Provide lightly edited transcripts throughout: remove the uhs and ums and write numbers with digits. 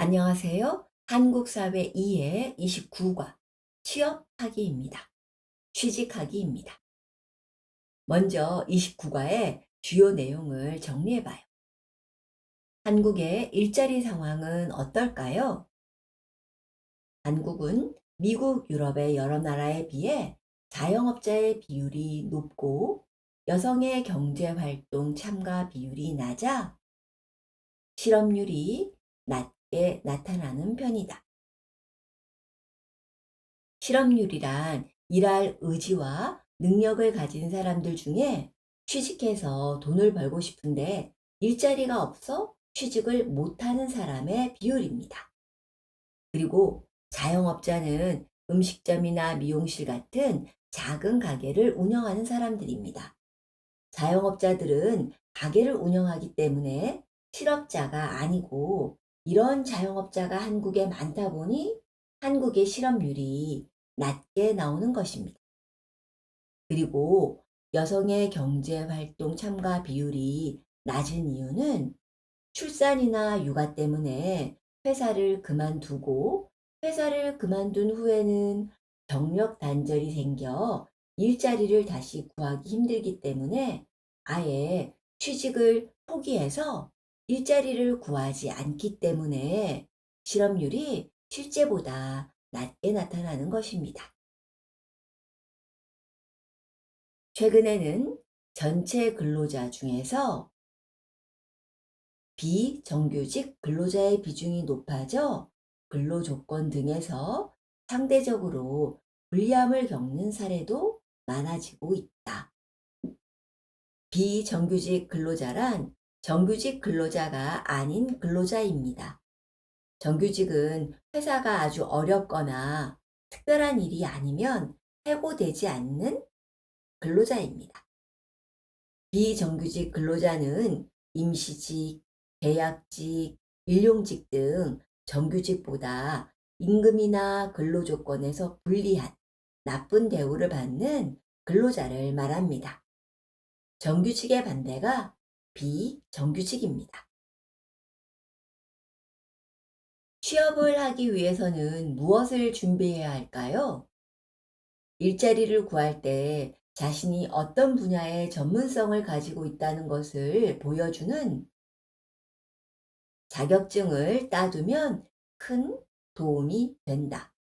안녕하세요. 한국사회 2의 29과 취업하기입니다. 취직하기입니다. 먼저 29과의 주요 내용을 정리해봐요. 한국의 일자리 상황은 어떨까요? 한국은 미국, 유럽의 여러 나라에 비해 자영업자의 비율이 높고 여성의 경제활동 참가 비율이 낮아 실업률이 낮게 나타나는 편이다. 실업률이란 일할 의지와 능력을 가진 사람들 중에 취직해서 돈을 벌고 싶은데 일자리가 없어 취직을 못하는 사람의 비율입니다. 그리고 자영업자는 음식점이나 미용실 같은 작은 가게를 운영하는 사람들입니다. 자영업자들은 가게를 운영하기 때문에 실업자가 아니고 이런 자영업자가 한국에 많다 보니 한국의 실업률이 낮게 나오는 것입니다. 그리고 여성의 경제활동 참가 비율이 낮은 이유는 출산이나 육아 때문에 회사를 그만두고 회사를 그만둔 후에는 경력 단절이 생겨 일자리를 다시 구하기 힘들기 때문에 아예 취직을 포기해서 일자리를 구하지 않기 때문에 실업률이 실제보다 낮게 나타나는 것입니다. 최근에는 전체 근로자 중에서 비정규직 근로자의 비중이 높아져 근로조건 등에서 상대적으로 불리함을 겪는 사례도 많아지고 있다. 비정규직 근로자란 정규직 근로자가 아닌 근로자입니다. 정규직은 회사가 아주 어렵거나 특별한 일이 아니면 해고되지 않는 근로자입니다. 비정규직 근로자는 임시직, 계약직, 일용직 등 정규직보다 임금이나 근로조건에서 불리한 나쁜 대우를 받는 근로자를 말합니다. 정규직의 반대가 비정규직입니다. 취업을 하기 위해서는 무엇을 준비해야 할까요? 일자리를 구할 때 자신이 어떤 분야의 전문성을 가지고 있다는 것을 보여주는 자격증을 따두면 큰 도움이 된다.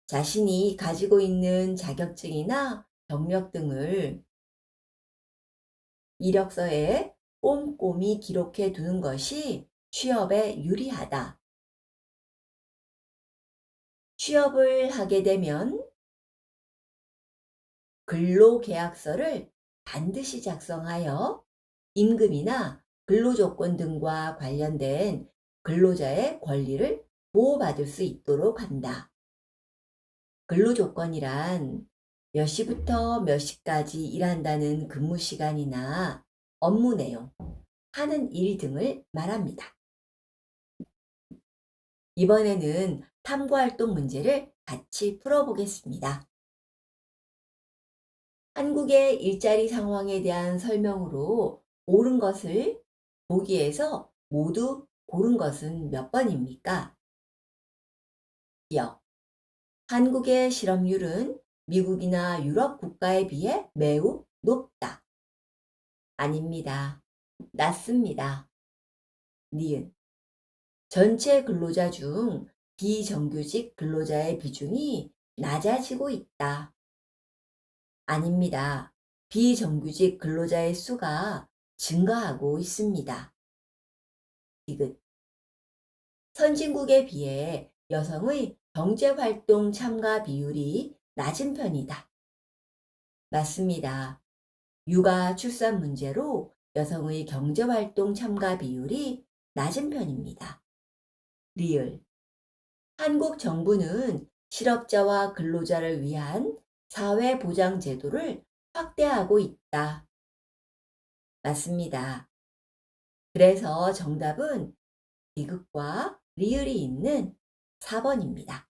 자신이 가지고 있는 자격증이나 경력 등을 이력서에 꼼꼼히 기록해 두는 것이 취업에 유리하다. 취업을 하게 되면 근로계약서를 반드시 작성하여 임금이나 근로조건 등과 관련된 근로자의 권리를 보호받을 수 있도록 한다. 근로조건이란 몇 시부터 몇 시까지 일한다는 근무 시간이나 업무 내용, 하는 일 등을 말합니다. 이번에는 탐구활동 문제를 같이 풀어보겠습니다. 한국의 일자리 상황에 대한 설명으로 옳은 것을 보기에서 모두 고른 것은 몇 번입니까? 기억. 한국의 실업률은 미국이나 유럽 국가에 비해 매우 높다. 아닙니다. 낮습니다. 니은. 전체 근로자 중 비정규직 근로자의 비중이 낮아지고 있다. 아닙니다. 비정규직 근로자의 수가 증가하고 있습니다. 디귿. 선진국에 비해 여성의 경제활동 참가 비율이 낮은 편이다. 맞습니다. 육아 출산 문제로 여성의 경제활동 참가 비율이 낮은 편입니다. 리을. 한국 정부는 실업자와 근로자를 위한 사회보장제도를 확대하고 있다. 맞습니다. 그래서 정답은 디귿과 리을이 있는 4번입니다.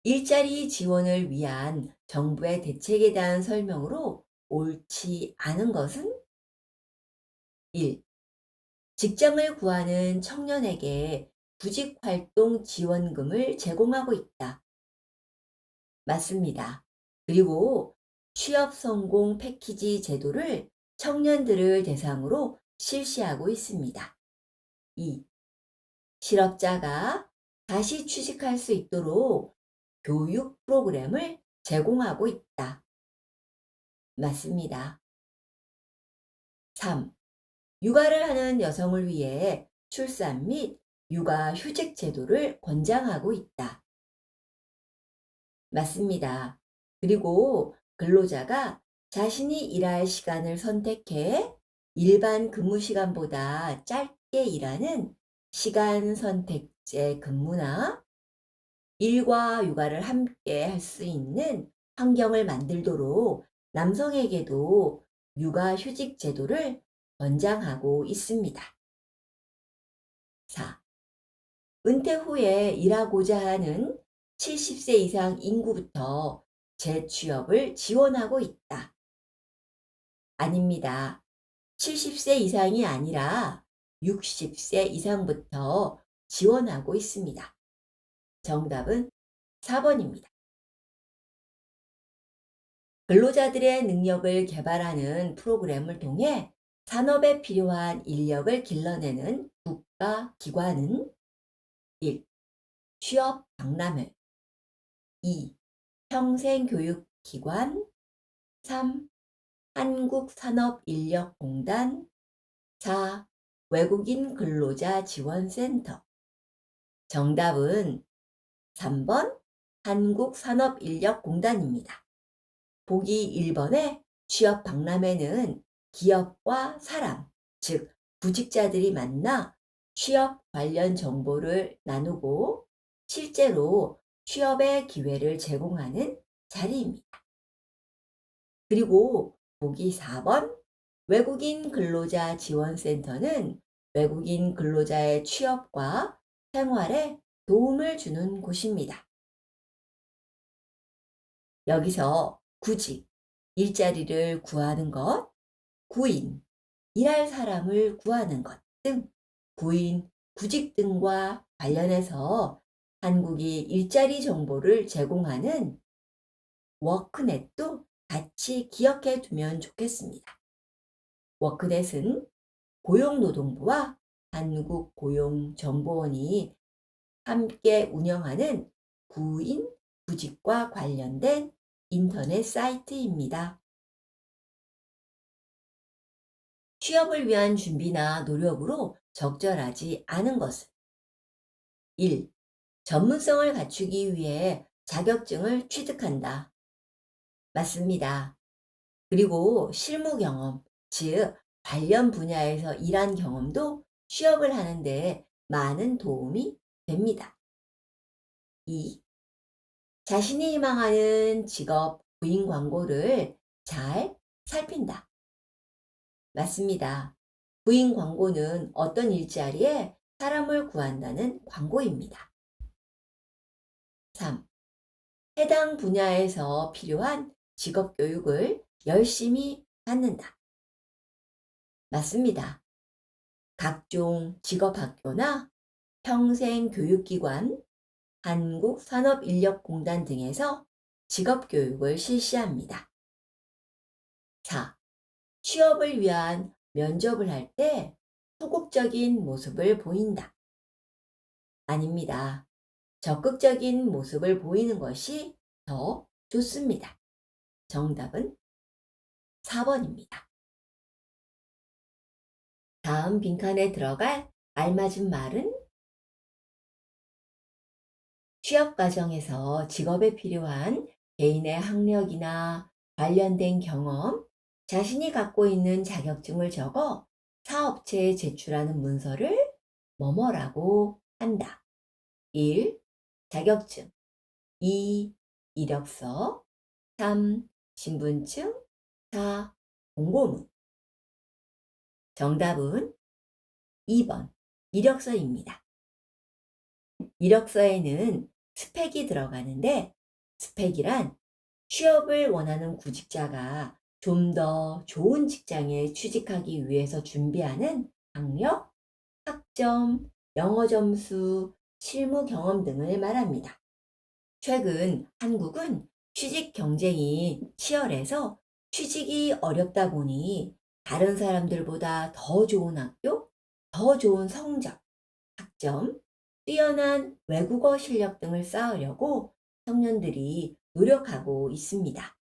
일자리 지원을 위한 정부의 대책에 대한 설명으로 옳지 않은 것은 1. 직장을 구하는 청년에게 구직활동 지원금을 제공하고 있다. 맞습니다. 그리고 취업 성공 패키지 제도를 청년들을 대상으로 실시하고 있습니다. 2. 실업자가 다시 취직할 수 있도록 교육 프로그램을 제공하고 있다. 맞습니다. 3. 육아를 하는 여성을 위해 출산 및 육아 휴직 제도를 권장하고 있다. 맞습니다. 그리고 근로자가 자신이 일할 시간을 선택해 일반 근무 시간보다 짧게 일하는 시간 선택제 근무나 일과 육아를 함께 할 수 있는 환경을 만들도록 남성에게도 육아휴직 제도를 권장하고 있습니다. 4. 은퇴 후에 일하고자 하는 70세 이상 인구부터 재취업을 지원하고 있다. 아닙니다. 70세 이상이 아니라 60세 이상부터 지원하고 있습니다. 정답은 4번입니다. 근로자들의 능력을 개발하는 프로그램을 통해 산업에 필요한 인력을 길러내는 국가 기관은 1. 취업 박람회 2. 평생교육기관 3. 한국산업인력공단 4. 외국인 근로자 지원센터 정답은 3번 한국산업인력공단입니다. 보기 1번의 취업 박람회는 기업과 사람, 즉 구직자들이 만나 취업 관련 정보를 나누고 실제로 취업의 기회를 제공하는 자리입니다. 그리고 보기 4번 외국인 근로자 지원센터는 외국인 근로자의 취업과 생활에 도움을 주는 곳입니다. 여기서 구직, 일자리를 구하는 것, 구인, 일할 사람을 구하는 것 등 구인, 구직 등과 관련해서 한국이 일자리 정보를 제공하는 워크넷도 같이 기억해 두면 좋겠습니다. 워크넷은 고용노동부와 한국고용정보원이 함께 운영하는 구인, 구직과 관련된 인터넷 사이트입니다. 취업을 위한 준비나 노력으로 적절하지 않은 것은 1. 전문성을 갖추기 위해 자격증을 취득한다. 맞습니다. 그리고 실무 경험, 즉 관련 분야에서 일한 경험도 취업을 하는데 많은 도움이 됩니다. 2. 자신이 희망하는 직업 구인 광고를 잘 살핀다. 맞습니다. 구인 광고는 어떤 일자리에 사람을 구한다는 광고입니다. 3. 해당 분야에서 필요한 직업 교육을 열심히 받는다. 맞습니다. 각종 직업학교나 평생교육기관, 한국산업인력공단 등에서 직업교육을 실시합니다. 4. 취업을 위한 면접을 할 때 소극적인 모습을 보인다. 아닙니다. 적극적인 모습을 보이는 것이 더 좋습니다. 정답은 4번입니다. 다음 빈칸에 들어갈 알맞은 말은 취업 과정에서 직업에 필요한 개인의 학력이나 관련된 경험, 자신이 갖고 있는 자격증을 적어 사업체에 제출하는 문서를 뭐뭐라고 한다. 1. 자격증 2. 이력서 3. 신분증 4. 공고문 정답은 2번 이력서입니다. 이력서에는 스펙이 들어가는데 스펙이란 취업을 원하는 구직자가 좀 더 좋은 직장에 취직하기 위해서 준비하는 학력, 학점, 영어 점수, 실무 경험 등을 말합니다. 최근 한국은 취직 경쟁이 치열해서 취직이 어렵다 보니 다른 사람들보다 더 좋은 학교, 더 좋은 성적, 학점, 뛰어난 외국어 실력 등을 쌓으려고 청년들이 노력하고 있습니다.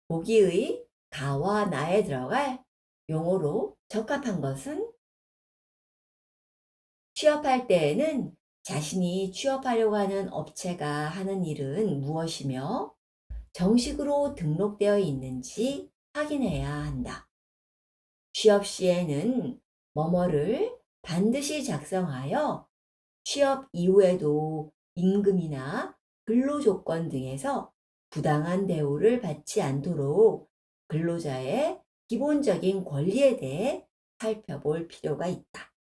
보기의 가와 나에 들어갈 용어로 적합한 것은 취업할 때에는 자신이 취업하려고 하는 업체가 하는 일은 무엇이며 정식으로 등록되어 있는지 확인해야 한다. 취업 시에는 뭐뭐를 반드시 작성하여 취업 이후에도 임금이나 근로조건 등에서 부당한 대우를 받지 않도록 근로자의 기본적인 권리에 대해 살펴볼 필요가 있다.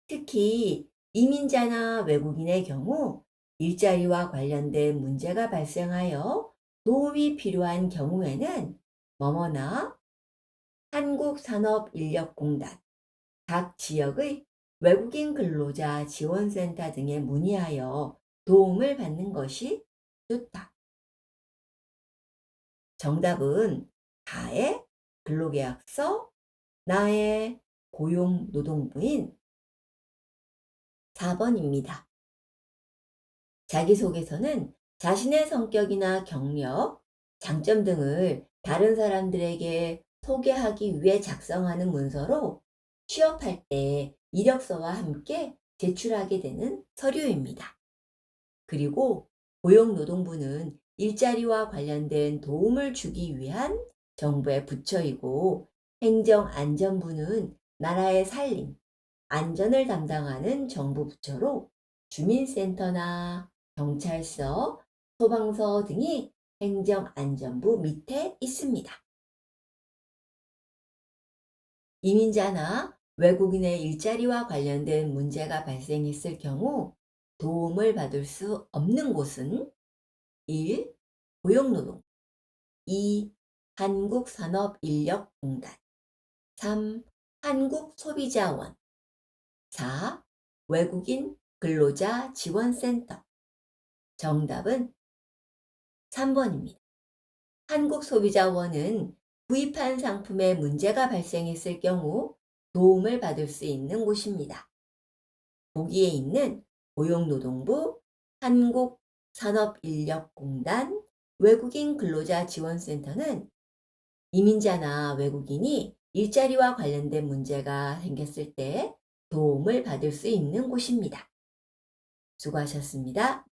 특히 이민자나 외국인의 경우 일자리와 관련된 문제가 발생하여 도움이 필요한 경우에는 뭐뭐나 한국산업인력공단, 각 지역의 외국인 근로자 지원센터 등에 문의하여 도움을 받는 것이 좋다. 정답은 다의 근로계약서, 나의 고용노동부인 4번입니다. 자기소개서는 자신의 성격이나 경력, 장점 등을 다른 사람들에게 소개하기 위해 작성하는 문서로 취업할 때 이력서와 함께 제출하게 되는 서류입니다. 그리고 고용노동부는 일자리와 관련된 도움을 주기 위한 정부의 부처이고 행정안전부는 나라의 살림, 안전을 담당하는 정부 부처로 주민센터나 경찰서, 소방서 등이 행정안전부 밑에 있습니다. 이민자나 외국인의 일자리와 관련된 문제가 발생했을 경우 도움을 받을 수 없는 곳은 1. 고용노동 2. 한국산업인력공단 3. 한국소비자원 4. 외국인 근로자 지원센터. 정답은 3번입니다. 한국소비자원은 구입한 상품에 문제가 발생했을 경우 도움을 받을 수 있는 곳입니다. 보기에 있는 고용노동부, 한국산업인력공단, 외국인 근로자 지원센터는 이민자나 외국인이 일자리와 관련된 문제가 생겼을 때 도움을 받을 수 있는 곳입니다. 수고하셨습니다.